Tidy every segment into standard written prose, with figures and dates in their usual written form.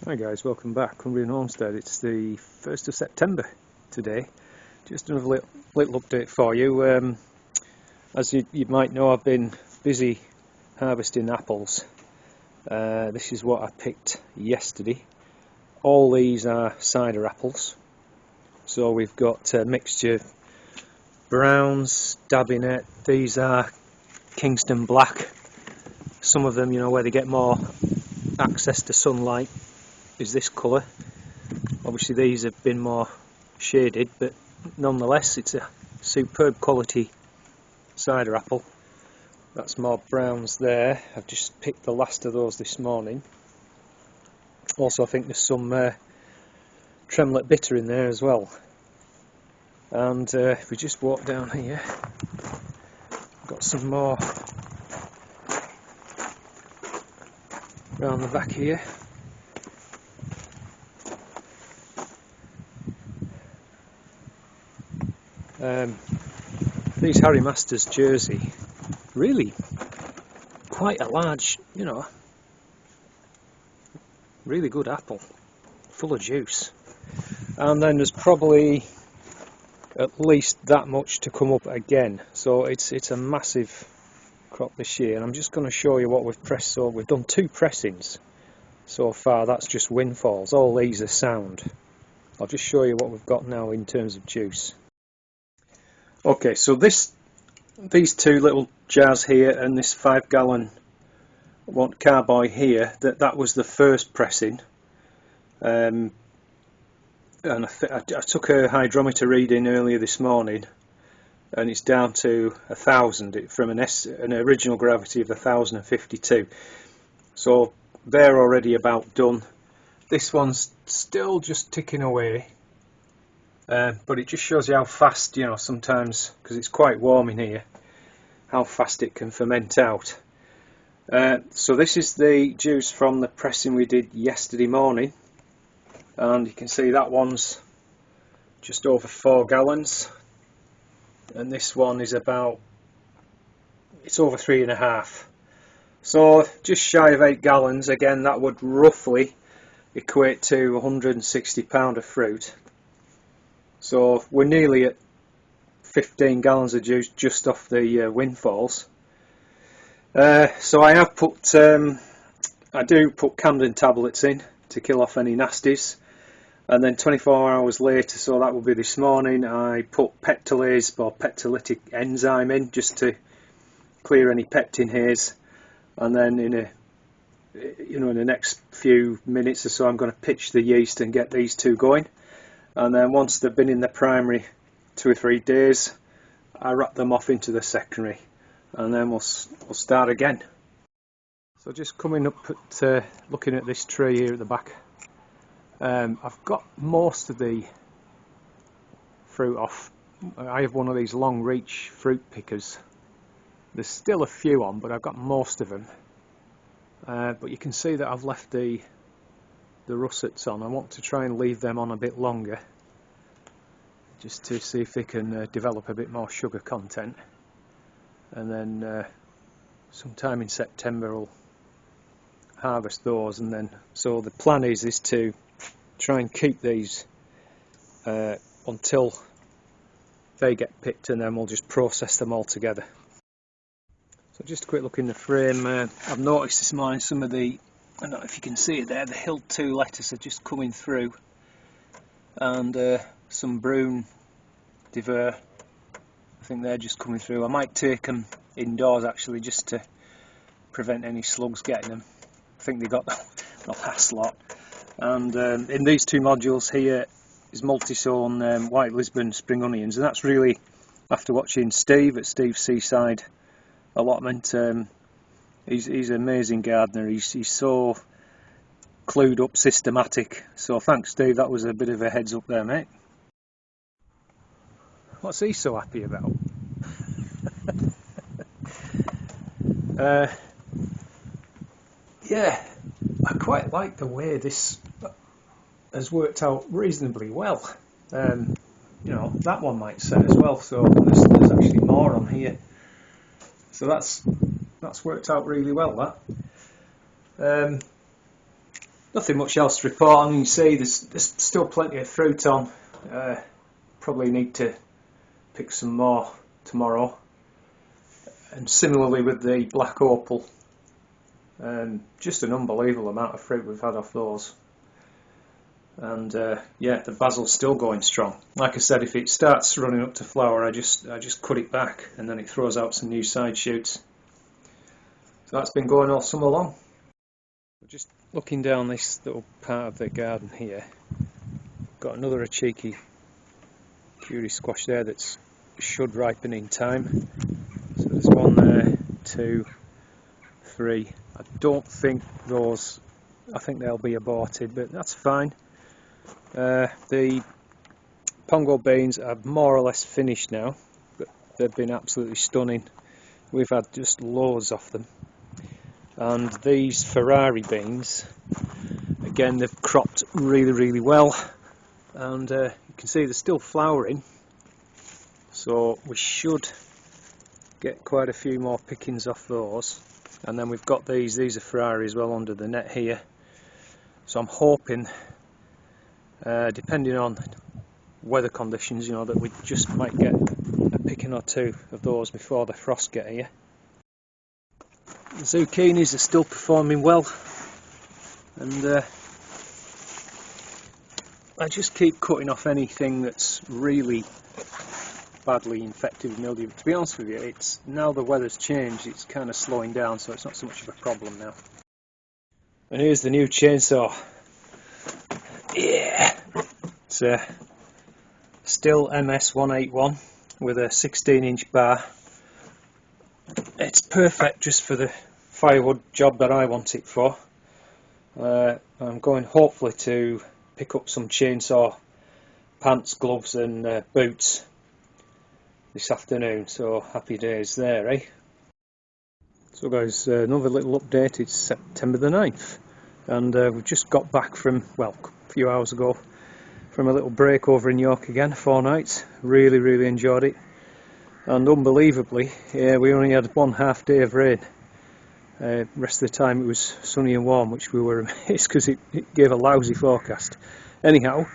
Hi guys, welcome back. Cumbrianhomestead. It's the 1st of September today. Just another little update for you. As you might know, I've been busy harvesting apples. This is what I picked yesterday. All these are cider apples. So we've got a mixture of browns, Dabinet. These are Kingston Black. Some of them, where they get more access to sunlight, is this colour. Obviously these have been more shaded, but nonetheless it's a superb quality cider apple. That's more browns there. I've just picked the last of those this morning. Also I think there's some Tremlet bitter in there as well. And if we just walk down here, I've got some more around the back here. These Harry Masters Jersey, really quite a large, really good apple, full of juice. And then there's probably at least that much to come up again, so it's a massive crop this year. And I'm just going to show you what we've pressed. So we've done 2 pressings so far. That's just windfalls. All these are sound. I'll just show you what we've got now in terms of juice. Okay, so these 2 little jars here and this 5-gallon carboy here, that was the first pressing. And I took a hydrometer reading earlier this morning, and it's down to 1,000 from an original gravity of 1,052. So they're already about done. This one's still just ticking away. But it just shows you how fast, sometimes, because it's quite warm in here, how fast it can ferment out. So this is the juice from the pressing we did yesterday morning, and you can see that one's just over 4 gallons, and this one is it's over 3.5. So just shy of 8 gallons. Again, that would roughly equate to 160 pound of fruit. So we're nearly at 15 gallons of juice just off the windfalls. So I have put, I do put Camden tablets in to kill off any nasties. And then 24 hours later, so that will be this morning, I put pectolase or pectolytic enzyme in just to clear any pectin haze. And then in the next few minutes or so, I'm going to pitch the yeast and get these 2 going. And then once they've been in the primary 2 or 3 days, I wrap them off into the secondary, and then we'll start again. So just coming up at looking at this tree here at the back, I've got most of the fruit off. I have one of these long reach fruit pickers. There's still a few on, but I've got most of them. But you can see that I've left the russets on. I want to try and leave them on a bit longer, just to see if they can develop a bit more sugar content, and then sometime in September I'll harvest those. And then so the plan is to try and keep these until they get picked, and then we'll just process them all together. So just a quick look in the frame. I've noticed this morning some of the, I don't know if you can see it there, the Hill 2 lettuce are just coming through, and some Brune Diver, I think they're just coming through. I might take them indoors actually, just to prevent any slugs getting them. I think they got the last lot. And in these 2 modules here is Multi-Sawn white Lisbon spring onions, and that's really after watching Steve at Steve's Seaside allotment. He's an amazing gardener. He's so clued up, systematic. So thanks, Steve. That was a bit of a heads up there, mate. What's he so happy about? Yeah, I quite like the way this has worked out reasonably well. That one might set as well. So there's actually more on here. So that's worked out really well, that. Nothing much else to report on. You can see there's still plenty of fruit on. Probably need to pick some more tomorrow. And similarly with the black opal, just an unbelievable amount of fruit we've had off those. And yeah, the basil's still going strong. Like I said, if it starts running up to flower, I just cut it back, and then it throws out some new side shoots. So that's been going all summer long. Just looking down this little part of the garden here, got another cheeky curry squash there that's should ripen in time. So there's one there, 2, 3. I don't think those, I think they'll be aborted, but that's fine. The Pongo Beans are more or less finished now, but they've been absolutely stunning. We've had just loads of them. And these Ferrari Beans, again, they've cropped really well, and you can see they're still flowering, so we should get quite a few more pickings off those. And then we've got these are Ferrari as well under the net here, so I'm hoping, depending on weather conditions, you know, that we just might get a picking or two of those before the frost get here. The zucchinis are still performing well, and I just keep cutting off anything that's really badly infected with mildew. To be honest with you, it's now the weather's changed, it's kind of slowing down, so it's not so much of a problem now. And here's the new chainsaw. Yeah, it's a still MS181 with a 16-inch bar. It's perfect just for the firewood job that I want it for. I'm going hopefully to pick up some chainsaw pants, gloves and boots this afternoon, so happy days there, eh? So guys, another little update. It's September the 9th, and we've just got back from, well, a few hours ago, from a little break over in York again, 4 nights. Really enjoyed it, and unbelievably, we only had 1.5 day of rain. Rest of the time it was sunny and warm, which we were amazed because it gave a lousy forecast. Anyhow,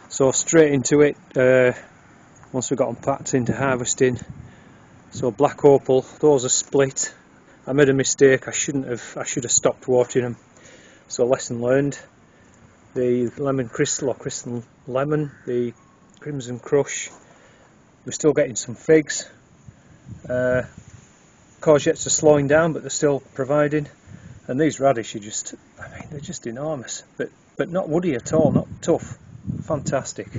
so straight into it, once we got them packed into harvesting. So black opal, those are split. I made a mistake, I should have stopped watering them, so lesson learned. The lemon crystal, or crystal lemon, the crimson crush, we're still getting some figs. Courgettes are slowing down, but they're still providing. And these radish are just, I mean, they're just enormous, but not woody at all, not tough. Fantastic.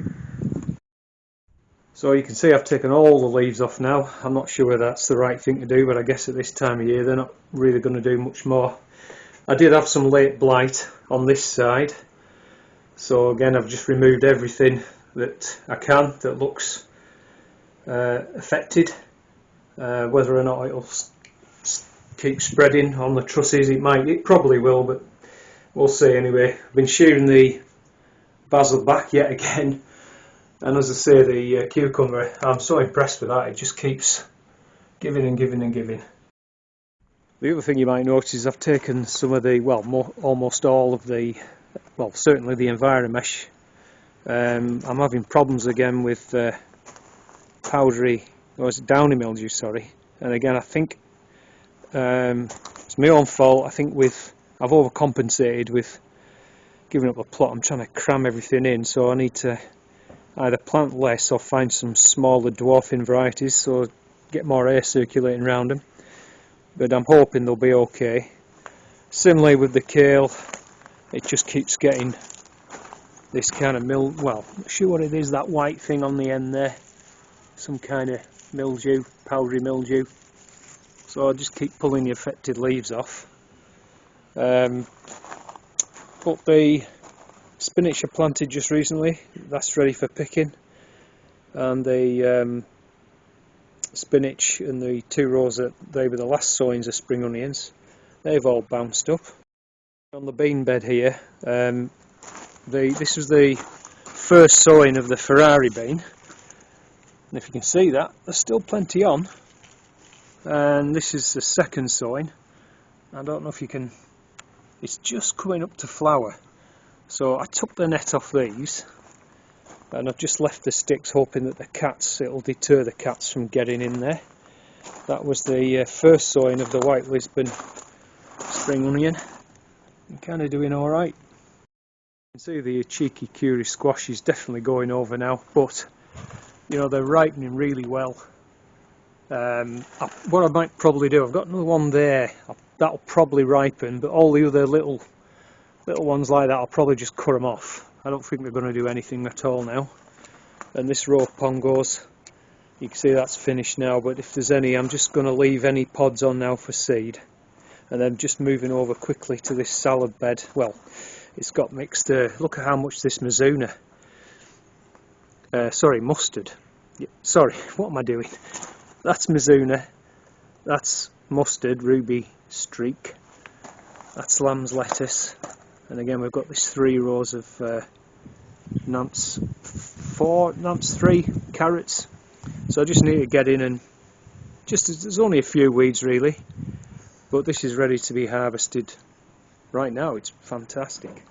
So you can see I've taken all the leaves off now. I'm not sure whether that's the right thing to do, but I guess at this time of year they're not really going to do much more. I did have some late blight on this side, so again I've just removed everything that I can that looks affected. Whether or not it'll keep spreading on the trusses, it probably will, but we'll see anyway. I've been shearing the basil back yet again, and as I say, the cucumber, I'm so impressed with that, it just keeps giving and giving and giving. The other thing you might notice is I've taken some of the, well, almost all of the, well, certainly the Enviromesh. I'm having problems again with powdery, or it's downy mildew, sorry. And again, I think it's my own fault. I think I've overcompensated with giving up a plot. I'm trying to cram everything in, so I need to either plant less or find some smaller dwarfing varieties, so get more air circulating around them. But I'm hoping they'll be okay. Similarly with the kale, it just keeps getting this kind of well, I'm not sure what it is, that white thing on the end there, some kind of mildew, powdery mildew. So I'll just keep pulling the affected leaves off. But the spinach I planted just recently, that's ready for picking, and the spinach and the 2 rows that they were the last sowings of spring onions, they've all bounced up. On the bean bed here, this was the first sowing of the Ferrari Bean, and if you can see that, there's still plenty on. And this is the second sowing. I don't know if you can, it's just coming up to flower, So I took the net off these, and I've just left the sticks hoping that it'll deter the cats from getting in there. That was the first sowing of the white Lisbon spring onion. I'm kind of doing alright. You can see the cheeky curry squash is definitely going over now, but you know, they're ripening really well. What I might probably do, I've got another one there, that'll probably ripen, but all the other little ones like that, I'll probably just cut them off. I don't think they're going to do anything at all now. And this row of pongos, you can see that's finished now, but if there's any, I'm just going to leave any pods on now for seed. And then just moving over quickly to this salad bed. Well, it's got mixed, look at how much this Mizuna, sorry, mustard. Sorry, what am I doing? That's Mizuna, that's mustard, ruby streak, that's lamb's lettuce, and again we've got these 3 rows of Nance 3 carrots. So I just need to get in and there's only a few weeds really, but this is ready to be harvested right now. It's fantastic.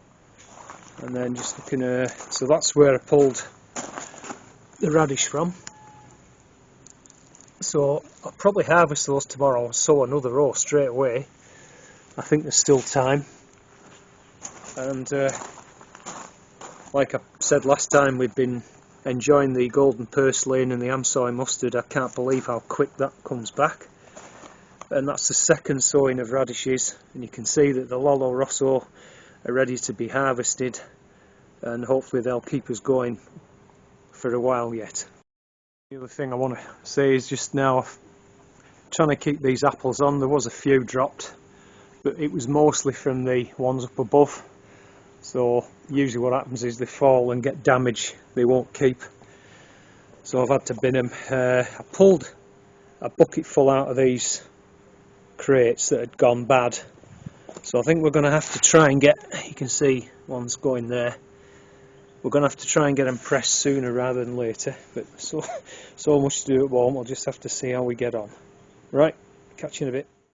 And then just looking, so that's where I pulled the radish from. So I'll probably harvest those tomorrow and sow another row straight away. I think there's still time. And like I said last time, we've been enjoying the golden purslane and the Amsoy mustard. I can't believe how quick that comes back. And that's the second sowing of radishes, and you can see that the Lolo Rosso are ready to be harvested, and hopefully they'll keep us going for a while yet. The other thing I want to say is just now, trying to keep these apples on. There was a few dropped, but it was mostly from the ones up above. So usually what happens is they fall and get damaged, they won't keep. So I've had to bin them. I pulled a bucket full out of these crates that had gone bad. So I think we're going to have to try and get, you can see one's going there. We're going to have to try and get them pressed sooner rather than later. But so much to do at home, we'll just have to see how we get on. Right, catch you in a bit.